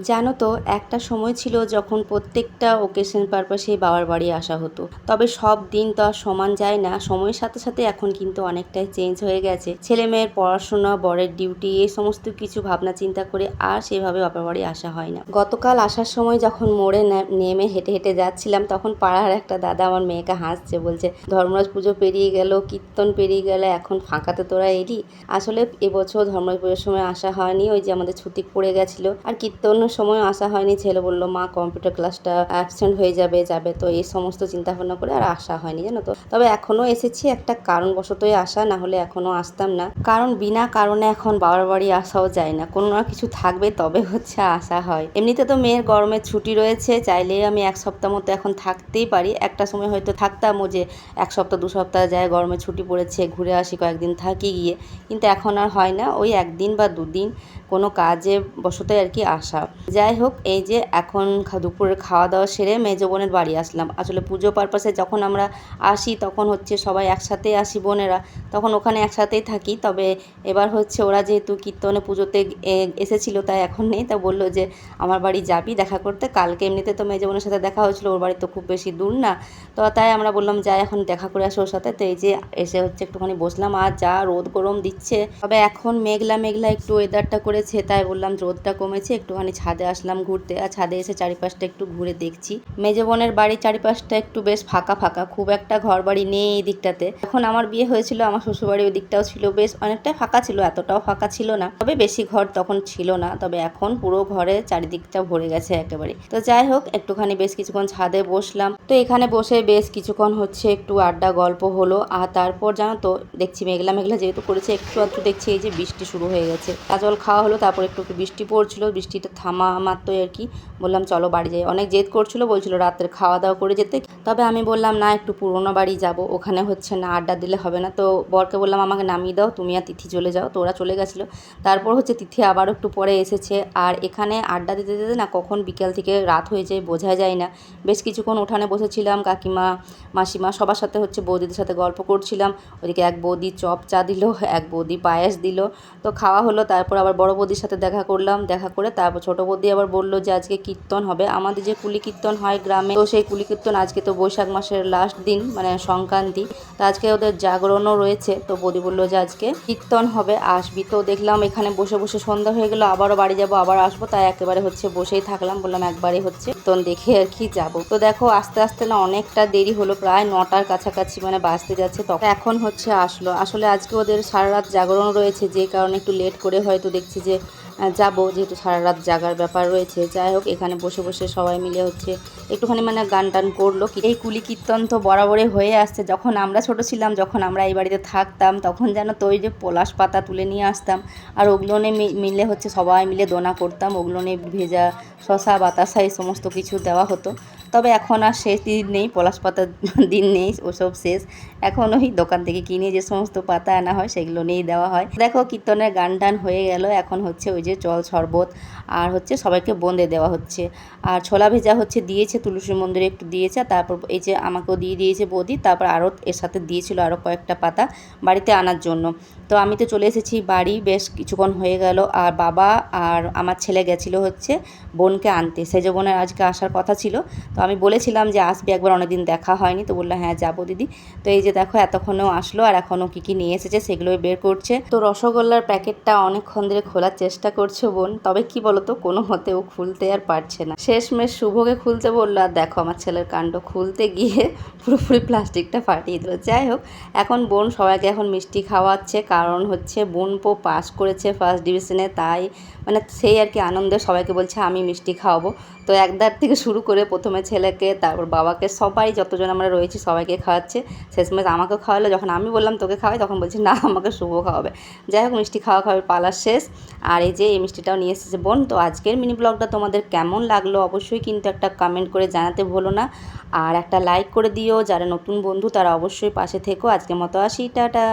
জানো তো, একটা সময় ছিল যখন প্রত্যেকটা ওকেশন পারপাসে বাবার বাড়ি আসা হতো। তবে সব দিন তো আর সমান যায় না, সময়ের সাথে সাথে এখন কিন্তু অনেকটাই চেঞ্জ হয়ে গেছে। ছেলে মেয়ের পড়াশোনা, বরের ডিউটি, এই সমস্ত কিছু ভাবনা চিন্তা করে আর সেভাবে বাবার বাড়ি আসা হয় না। গতকাল আসার সময় যখন মোড়ে নেমে হেঁটে হেঁটে যাচ্ছিলাম, তখন পাড়ার একটা দাদা আমার মেয়েকে হাসছে, বলছে ধর্মরাজ পুজো পেরিয়ে গেল, কীর্তন পেরিয়ে গেলে, এখন ফাঁকাতে তোরা এলি। আসলে এবছর ধর্মরাজ পুজোর সময় আসা হয়নি, ওই যে আমাদের ছুটি পড়ে গেছিলো। আর কীর্তন সময় আসা হয়নি, ছেলে বললো মা কম্পিউটার ক্লাসটা অ্যাবসেন্ট হয়ে যাবে, তো এই সমস্ত চিন্তাভাবনা করে আর আসা হয়নি, জানো তো। তবে এখনও এসেছি, একটা কারণবশতই আসা, না হলে এখনও আসতাম না। কারণ বিনা কারণে এখন বাবার বাড়ি আসাও যায় না, কোনো না কিছু থাকবে তবে হচ্ছে আসা হয়। এমনিতে তো মেয়ের গরমের ছুটি রয়েছে, চাইলে আমি এক সপ্তাহ মতো এখন থাকতেই পারি। একটা সময় হয়তো থাকতাম, ও যে এক সপ্তাহ 2 সপ্তাহ যায়, গরমের ছুটি পড়েছে ঘুরে আসি, কয়েকদিন থাকি গিয়ে। কিন্তু এখন আর হয় না, ওই 1 দিন বা 2 দিন কোনো কাজে বশতে আর কি আসা। যাই হোক, এই যে এখন দুপুরের খাওয়া দাওয়া সেরে মেজো বোনের বাড়ি আসলাম। আসলে পুজো পারপাসে যখন আমরা আসি তখন হচ্ছে সবাই একসাথেই আসি বোনেরা, তখন ওখানে একসাথেই থাকি। তবে এবার হচ্ছে ওরা যেহেতু কীর্তনে পুজোতে এসেছিলো, তাই এখন নেই, তা বললো যে আমার বাড়ি যাবি দেখা করতে। কালকে এমনিতে তো মেজো বোনের সাথে দেখা হয়েছিলো, ওর বাড়ি তো খুব বেশি দূর না, তো তাই আমরা বললাম যাই এখন দেখা করে আসি ওর সাথে। তো এই যে এসে হচ্ছে একটুখানি বসলাম, আর যা রোদ গরম দিচ্ছে। তবে এখন মেঘলা মেঘলা একটু ওয়েদারটা করেছে, তাই বললাম রোদটা কমেছে, একটুখানি ছাদে আসলাম ঘুরতে। আর ছাদে এসে চারিপাশটা একটু ঘুরে দেখছি। মেজো বোনের বাড়ি চারিপাশটা একটু বেশ ফাঁকা ফাঁকা, খুব একটা ঘর বাড়ি নেই এই দিকটাতে। এখন আমার বিয়ে হয়েছিল, আমার শ্বশুরবাড়ি ওই দিকটাও ছিল, বেশ অনেকটাই ফাঁকা ছিল, এতটাও ফাঁকা ছিল না, তবে বেশি ঘর তখন ছিল না। তবে এখন পুরো ঘরে চারিদিকটা ভরে গেছে একেবারে। তো যাই হোক, একটুখানি বেশ কিছুক্ষণ ছাদে বসলাম। তো এখানে বসে বেশ কিছুক্ষণ হচ্ছে একটু আড্ডা গল্প হলো। আর তারপর জানো তো, দেখছি মেঘলা মেঘলা যেহেতু করেছে, একটু আধটু দেখছি এই যে বৃষ্টি শুরু হয়ে গেছে। জল খাওয়া হলো, তারপর একটু বৃষ্টি পড়ছিল, বৃষ্টিটা থামা মাত্রই আর কি বললাম চলো বাড়ি যাই। অনেক জেদ করছিল, বলছিল রাতের খাওয়া দাওয়া করে যেতে। তবে আমি বললাম না, একটু পুরোনো বাড়ি যাব, ওখানে হচ্ছে না আড্ডা দিলে হবে না। তো বরকে বললাম আমাকে নামিয়ে দাও, তুমি আর তিথি চলে যাও। তো ওরা চলে গেছিলো। তারপর হচ্ছে তিথি আবারও একটু পরে এসেছে। আর এখানে আড্ডা দিতে দিতে না কখন বিকেল থেকে রাত হয়ে যায় বোঝা যায় না। বেশ কিছুক্ষণ উঠানে বসেছিলাম, কাকিমা, মাসিমা সবার সাথে হচ্ছে বৌদিদের সাথে গল্প করছিলাম। ওইদিকে এক বৌদি চপ চা দিল, এক বৌদি পায়েস দিল। তো খাওয়া হলো, তারপর আবার বড় বৌদির সাথে দেখা করলাম। দেখা করে তারপর ছোটো বৌদি আবার বললো যে আজকে কীর্তন হবে, আমাদের যে কুলি কীর্তন হয় গ্রামে, তো সেই কুলি কীর্তন আজকে তো বৈশাখ মাসের লাস্ট দিন, মানে সংক্রান্তি, তো আজকে ওদের জাগরণও রয়েছে। তো বৌদি বললো যে আজকে কীর্তন হবে, আসবি। তো দেখলাম এখানে বসে বসে সন্ধ্যা হয়ে গেলো, আবারও বাড়ি যাব, আবার আসবো, তাই একেবারে হচ্ছে বসেই থাকলাম। বললাম একবারে হচ্ছে কীর্তন দেখে আর কি যাবো। তো দেখো আস্তে আস্তে না অনেকটা দেরি হলো, প্রায় 9টার কাছাকাছি মানে বাজতে যাচ্ছে। তখন এখন হচ্ছে আসলো। আসলে আজকে ওদের সারা রাত জাগরণ রয়েছে, যে কারণে একটু লেট করে হয়তো দেখছি যে যাবো, যেহেতু সারা রাত জাগার ব্যাপার রয়েছে। যাই হোক, এখানে বসে বসে সবাই মিলে হচ্ছে একটুখানি মানে গান টান করলো। এই কুলি কীর্তন তো বরাবরই হয়ে আসছে, যখন আমরা ছোট ছিলাম, যখন আমরা এই বাড়িতে থাকতাম, তখন যেন তো ওই যে পলাশ পাতা তুলে নিয়ে আসতাম, আর ওগুলো মিলে হচ্ছে সবাই মিলে দোনা করতাম, ওগুলো ভেজা শশা বাতাসা এই সমস্ত কিছু দেওয়া হতো। তবে এখন আর শেষ দিন নেই, পলাশ পাতার দিন নেই, ওসব শেষ। এখন ওই দোকান থেকে কিনে যে সমস্ত পাতা আনা হয় সেগুলো নিয়েই দেওয়া হয়। দেখো কীর্তনের গান টান হয়ে গেল, এখন হচ্ছে ওই যে জল শরবত আর হচ্ছে সবাইকে বোঁদে দেওয়া হচ্ছে। আর ছোলা ভেজা হচ্ছে দিয়েছে, তুলসী মন্দিরে একটু দিয়েছে, তারপর এই যে আমাকেও দিয়ে দিয়েছে বৌদি, তারপর আরও এর সাথে দিয়েছিল আরও কয়েকটা পাতা বাড়িতে আনার জন্য। তো আমি তো চলে এসেছি বাড়ি, বেশ কিছুক্ষণ হয়ে গেল। আর বাবা আর আমার ছেলে গেছিলো হচ্ছে বোনকে আনতে, সেজ বোনের আজকে আসার কথা ছিল। তো আমি বলেছিলাম যে আসবে একবার, অনেকদিন দেখা হয়নি, তো বললো হ্যাঁ যাবো দিদি। তো এই যে দেখো এতক্ষণেও আসলো, আর এখনও কী কী নিয়ে এসেছে সেগুলোই বের করছে। তো রসগোল্লার প্যাকেটটা অনেকক্ষণ ধরে খোলার চেষ্টা করছে বোন, তবে কি বলতো কোনো মতে ও খুলতে আর পারছে না। শেষমেশ শুভকে খুলতে বললো, আর দেখো আমার ছেলের কাণ্ড, খুলতে গিয়ে পুরোপুরি প্লাস্টিকটা ফাটিয়ে দিল। যাই হোক, এখন বোন সবাইকে এখন মিষ্টি খাওয়াচ্ছে, কারণ হচ্ছে বোন পাস করেছে ফার্স্ট ডিভিশনে, তাই মানে সেই আর কি আনন্দে সবাইকে বলছে আমি মিষ্টি খাওয়াবো। তো একদার থেকে শুরু করে প্রথমে ছেলেকে, তারপর বাবাকে, সবাই যতজন আমরা রয়েছি সবাইকে খাওয়াচ্ছে। শেষমেশ আমাকেও খাওয়ালো, যখন আমি বললাম তোকে খাওয়াই, তখন বলছে না আমাকে শুভ খাওয়াবে। যাই হোক, মিষ্টি খাওয়া খাওয়ার পালা শেষ। আর এই যে এই মিষ্টিটাও নিয়ে এসেছে বোন। তো আজকের মিনি ব্লগটা তোমাদের কেমন লাগলো অবশ্যই কিন্তু একটা কমেন্ট করে জানাতে ভুলো না, আর একটা লাইক করে দিও। যারা নতুন বন্ধু তারা অবশ্যই পাশে থেকো। আজকের মতো আসি, টাটা।